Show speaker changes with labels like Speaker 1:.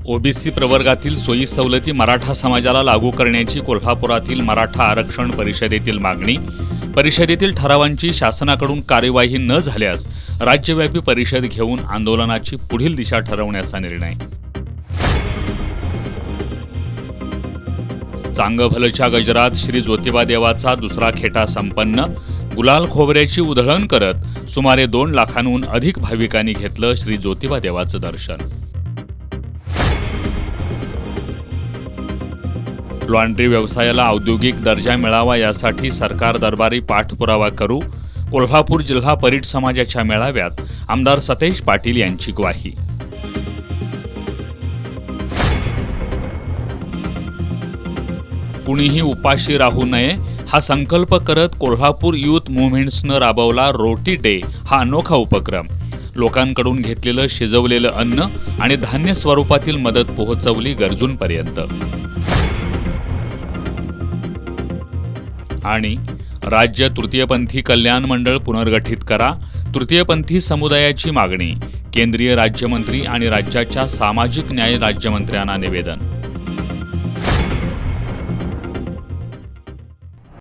Speaker 1: OBC प्रवर्गातील सोयी सवलती मराठा समाजाला लागू करण्याची कोल्हापुरातील मराठा आरक्षण परिषदेतील मागणी. परिषदेतील ठरावांची शासनाकडून कार्यवाही न झाल्यास राज्यव्यापी परिषद घेऊन आंदोलनाची पुढील दिशा ठरवण्याचा निर्णय. चांगभलच्या गजरात श्री ज्योतिबा देवाचा दुसरा खेटा संपन्न. गुलाल खोबऱ्याची उधळण करत सुमारे 2 लाखांहून अधिक भाविकांनी घेतलं श्री ज्योतिबा देवाचं दर्शन. लॉन्ड्री व्यवसायाला औद्योगिक दर्जा मिळावा यासाठी सरकार दरबारी पाठपुरावा करू. कोल्हापूर जिल्हा परीट समाजाच्या मेळाव्यात आमदार सतेज पाटील यांची ग्वाही. कुणीही उपाशी राहू नये हा संकल्प करत कोल्हापूर यूथ मुव्हमेंट्सनं राबवला रोटी डे हा अनोखा उपक्रम. लोकांकडून घेतलेलं शिजवलेलं अन्न आणि धान्य स्वरूपातील मदत पोहोचवली गरजूंपर्यंत. आणि राज्य तृतीयपंथी कल्याण मंडळ पुनर्गठित करा. तृतीयपंथी समुदायाची मागणी. केंद्रीय राज्यमंत्री आणि राज्याच्या सामाजिक न्याय राज्यमंत्र्यांना निवेदन.